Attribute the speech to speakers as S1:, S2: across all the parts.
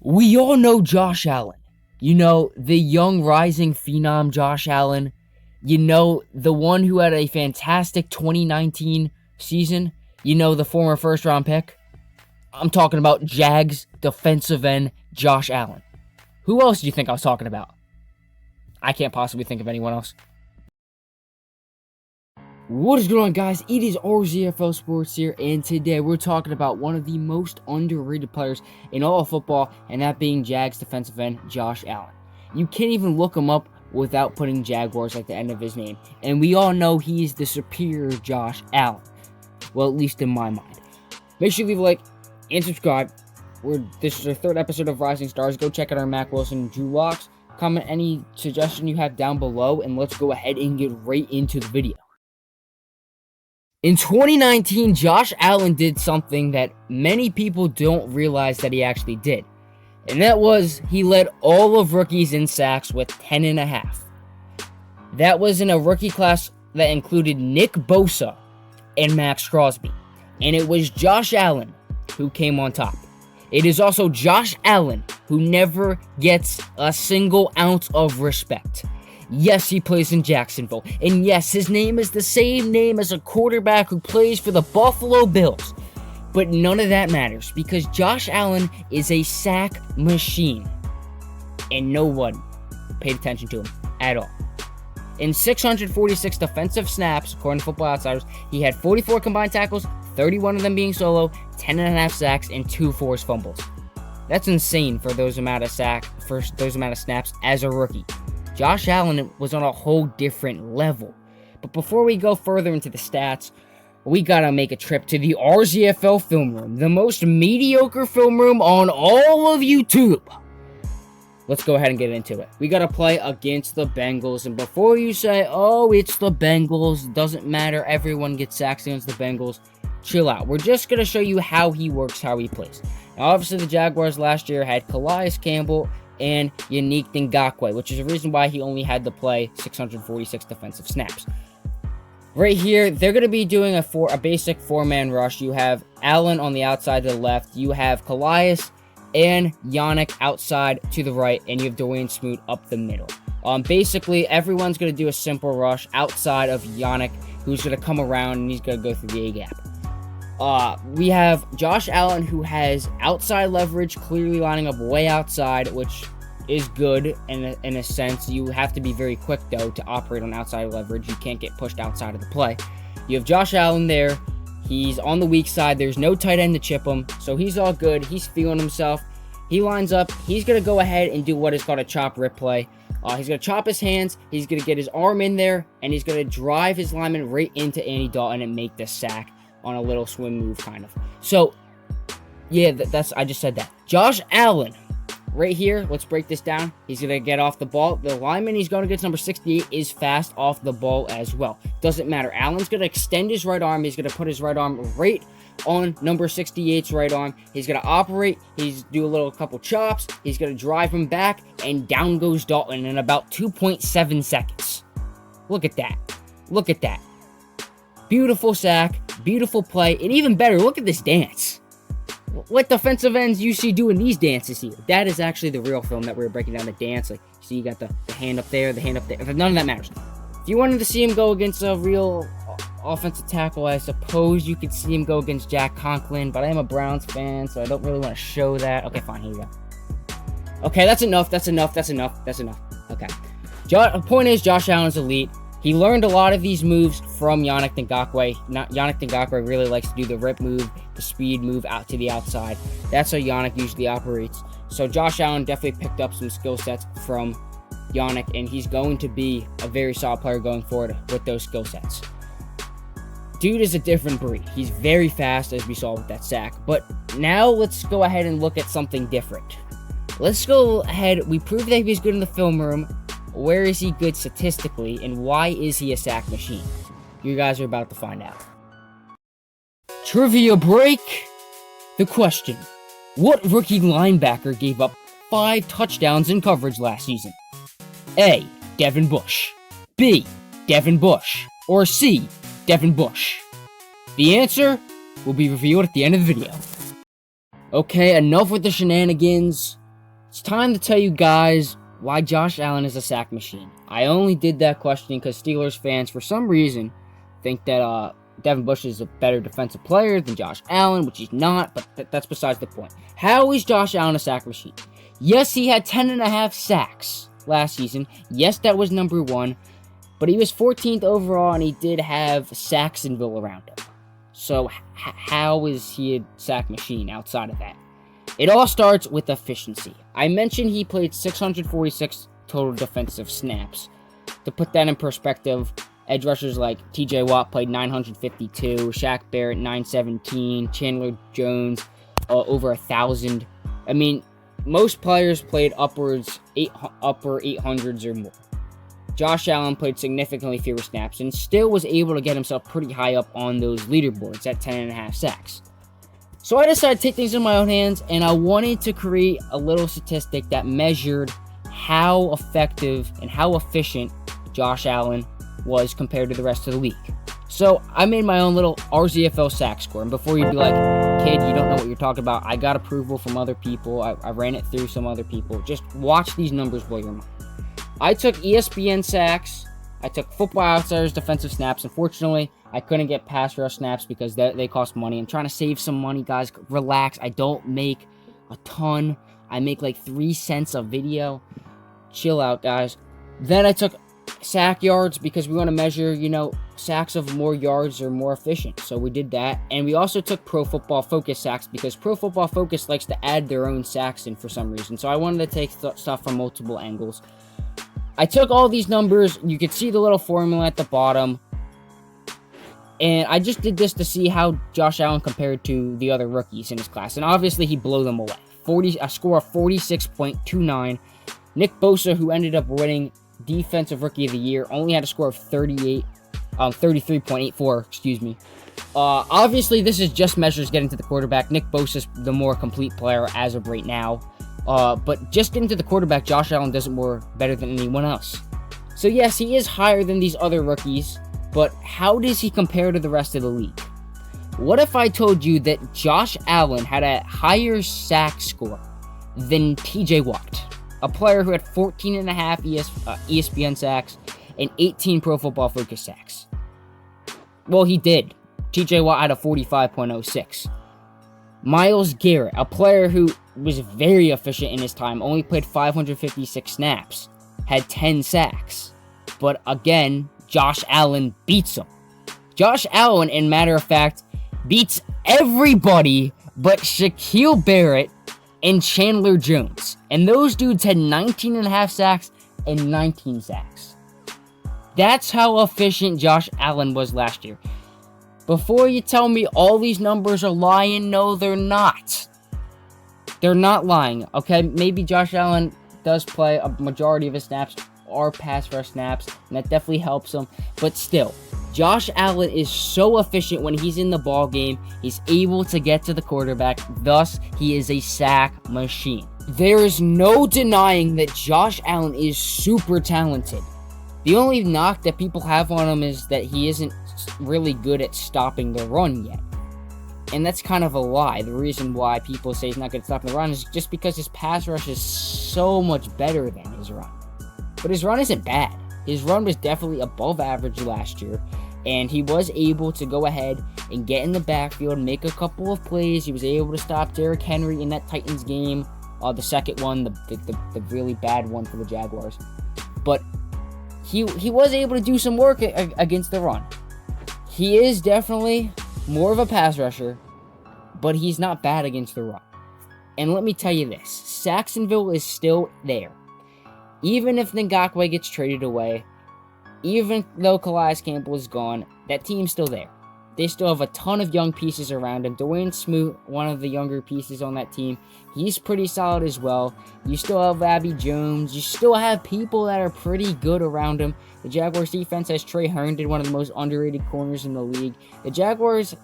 S1: We all know Josh Allen. You know, the young rising phenom Josh Allen. You know, the one who had a fantastic 2019 season. You know, the former first-round pick. I'm talking about Jags defensive end Josh Allen. Who else do you think I was talking about? I can't possibly think of anyone else. What is going on, guys? It is RZFL Sports here, and today we're talking about one of the most underrated players in all of football, and that being Jags defensive end Josh Allen. You can't even look him up without putting Jaguars at the end of his name, and we all know he's the superior Josh Allen. Well, at least in my mind. Make sure you leave a like and subscribe. This is our third episode of Rising Stars. Go check out our Mac Wilson and Drew Locks. Comment any suggestion you have down below, and let's go ahead and get right into the video. In 2019, Josh Allen did something that many people don't realize that he actually did. And that was, he led all of rookies in sacks with 10.5. That was in a rookie class that included Nick Bosa and Max Crosby. And it was Josh Allen who came on top. It is also Josh Allen who never gets a single ounce of respect. Yes, he plays in Jacksonville, and yes, his name is the same name as a quarterback who plays for the Buffalo Bills. But none of that matters, because Josh Allen is a sack machine, and no one paid attention to him at all. In 646 defensive snaps, according to Football Outsiders, he had 44 combined tackles, 31 of them being solo, 10.5 sacks, and 2 forced fumbles. That's insane for those amount of snaps as a rookie. Josh Allen was on a whole different level. But before we go further into the stats, we gotta make a trip to the RZFL film room, the most mediocre film room on all of YouTube. Let's go ahead and get into it. We gotta play against the Bengals, and before you say, oh, it's the Bengals, doesn't matter, everyone gets sacks against the Bengals, chill out. We're just gonna show you how he works, how he plays. Now, obviously, the Jaguars last year had Calais Campbell and Yannick Ngakoue, which is the reason why he only had to play 646 defensive snaps. Right here, they're going to be doing a basic four-man rush. You have Allen on the outside to the left, you have Calais and Yannick outside to the right, and you have Dwayne Smoot up the middle. Basically, everyone's going to do a simple rush outside of Yannick, who's going to come around and he's going to go through the A-gap. We have Josh Allen, who has outside leverage, clearly lining up way outside, which is good in a sense. You have to be very quick, though, to operate on outside leverage. You can't get pushed outside of the play. You have Josh Allen there. He's on the weak side. There's no tight end to chip him, so he's all good. He's feeling himself. He lines up. He's going to go ahead and do what is called a chop-rip play. He's going to chop his hands. He's going to get his arm in there, and he's going to drive his lineman right into Andy Dalton and make the sack on a little swim move, kind of. So, yeah, I just said that. Josh Allen, right here, let's break this down. He's going to get off the ball. The lineman he's going against, number 68, is fast off the ball as well. Doesn't matter. Allen's going to extend his right arm. He's going to put his right arm right on number 68's right arm. He's going to operate. He's do a couple chops. He's going to drive him back, and down goes Dalton in about 2.7 seconds. Look at that. Look at that. Beautiful sack, beautiful play, and even better, look at this dance. What defensive ends you see doing these dances here? That is actually the real film that we were breaking down, the dance. Like, see, you got the hand up there, the hand up there. None of that matters. If you wanted to see him go against a real offensive tackle, I suppose you could see him go against Jack Conklin, but I am a Browns fan, so I don't really want to show that. Okay, fine, here we go. Okay, that's enough. Okay. The point is, Josh Allen's elite. He learned a lot of these moves from Yannick Ngakoue. Yannick Ngakoue really likes to do the rip move, the speed move out to the outside. That's how Yannick usually operates. So Josh Allen definitely picked up some skill sets from Yannick, and he's going to be a very solid player going forward with those skill sets. Dude is a different breed. He's very fast, as we saw with that sack. But now let's go ahead and look at something different. Let's go ahead. We proved that he's good in the film room. Where is he good statistically, and why is he a sack machine? You guys are about to find out. Trivia break! The question: what rookie linebacker gave up 5 touchdowns in coverage last season? A. Devin Bush. B. Devin Bush. Or C. Devin Bush. The answer will be revealed at the end of the video. Okay, enough with the shenanigans. It's time to tell you guys why Josh Allen is a sack machine. I only did that questioning because Steelers fans, for some reason, think that Devin Bush is a better defensive player than Josh Allen, which he's not, but that's besides the point. How is Josh Allen a sack machine? Yes, he had 10.5 sacks last season. Yes, that was number 1, but he was 14th overall, and he did have Jacksonville around him. So how is he a sack machine outside of that? It all starts with efficiency. I mentioned he played 646 total defensive snaps. To put that in perspective, edge rushers like TJ Watt played 952, Shaq Barrett 917, Chandler Jones over 1,000. I mean, most players played upper 800s or more. Josh Allen played significantly fewer snaps and still was able to get himself pretty high up on those leaderboards at 10.5 sacks. So I decided to take things in my own hands, and I wanted to create a little statistic that measured how effective and how efficient Josh Allen was compared to the rest of the league. So I made my own little RZFL sack score, and before you'd be like, kid, you don't know what you're talking about, I got approval from other people, I ran it through some other people. Just watch these numbers blow your mind. I took ESPN sacks, I took Football Outsiders defensive snaps. Unfortunately, I couldn't get pass rush snaps because they cost money. I'm trying to save some money, guys. Relax. I don't make a ton. I make like 3 cents a video. Chill out, guys. Then I took sack yards because we want to measure, sacks of more yards are more efficient. So we did that. And we also took Pro Football Focus sacks because Pro Football Focus likes to add their own sacks in for some reason. So I wanted to take stuff from multiple angles. I took all these numbers. You could see the little formula at the bottom. And I just did this to see how Josh Allen compared to the other rookies in his class. And obviously, he blew them away. A score of 46.29. Nick Bosa, who ended up winning Defensive Rookie of the Year, only had a score of 33.84, Obviously, this is just measures getting to the quarterback. Nick Bosa's the more complete player as of right now. But just getting to the quarterback, Josh Allen does it better than anyone else. So yes, he is higher than these other rookies, but how does he compare to the rest of the league? What if I told you that Josh Allen had a higher sack score than TJ Watt, a player who had 14.5 ESPN sacks and 18 Pro Football Focus sacks? Well, he did. TJ Watt had a 45.06. Myles Garrett, a player who was very efficient in his time, only played 556 snaps, had 10 sacks. But again, Josh Allen beats him. Josh Allen, in matter of fact, beats everybody but Shaquille Barrett and Chandler Jones. And those dudes had 19.5 sacks and 19 sacks. That's how efficient Josh Allen was last year. Before you tell me all these numbers are lying, no, they're not. They're not lying, okay? Maybe Josh Allen does play a majority of his snaps are pass rush snaps, and that definitely helps him. But still, Josh Allen is so efficient when he's in the ball game. He's able to get to the quarterback. Thus, he is a sack machine. There is no denying that Josh Allen is super talented. The only knock that people have on him is that he isn't really good at stopping the run yet. And that's kind of a lie. The reason why people say he's not good at stopping the run is just because his pass rush is so much better than his run. But his run isn't bad. His run was definitely above average last year, and he was able to go ahead and get in the backfield, make a couple of plays. He was able to stop Derrick Henry in that Titans game, the second one, the really bad one for the Jaguars. But he was able to do some work against the run. He is definitely more of a pass rusher, but he's not bad against the run. And let me tell you this, Jacksonville is still there. Even if Ngakoue gets traded away, even though Calais Campbell is gone, that team's still there. They still have a ton of young pieces around him. Dwayne Smoot, one of the younger pieces on that team, he's pretty solid as well. You still have Abby Jones. You still have people that are pretty good around him. The Jaguars defense has Trey Herndon, one of the most underrated corners in the league. The Jaguars,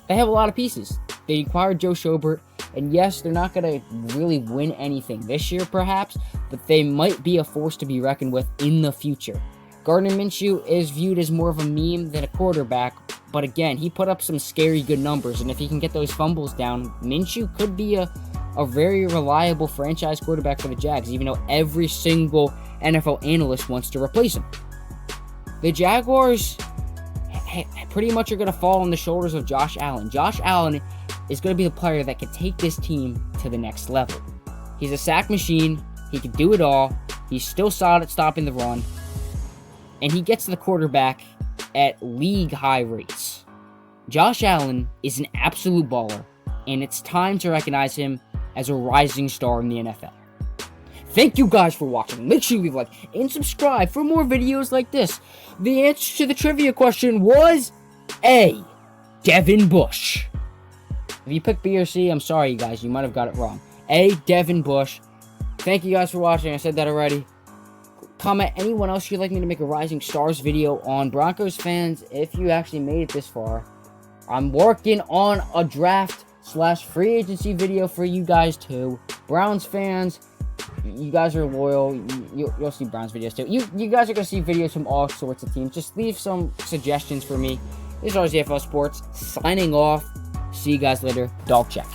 S1: they have a lot of pieces. They acquired Joe Schobert, and yes, they're not going to really win anything this year perhaps, but they might be a force to be reckoned with in the future. Gardner Minshew is viewed as more of a meme than a quarterback, but again, he put up some scary good numbers, and if he can get those fumbles down, Minshew could be a a very reliable franchise quarterback for the Jags, even though every single NFL analyst wants to replace him. The Jaguars pretty much are going to fall on the shoulders of Josh Allen. Josh Allen is going to be the player that can take this team to the next level. He's a sack machine. He can do it all. He's still solid at stopping the run. And he gets to the quarterback at league-high rates. Josh Allen is an absolute baller, and it's time to recognize him as a rising star in the NFL. Thank you guys for watching. Make sure you leave a like and subscribe for more videos like this. The answer to the trivia question was A, Devin Bush. If you picked B or C, I'm sorry, you guys. You might have got it wrong. A, Devin Bush. Thank you guys for watching. I said that already. Comment anyone else you'd like me to make a Rising Stars video on. Broncos fans, if you actually made it this far, I'm working on a draft/free agency video for you guys too. Browns fans, you guys are loyal. You'll see Browns videos too. You guys are going to see videos from all sorts of teams. Just leave some suggestions for me. This is RZFL Sports signing off. See you guys later. Dog check.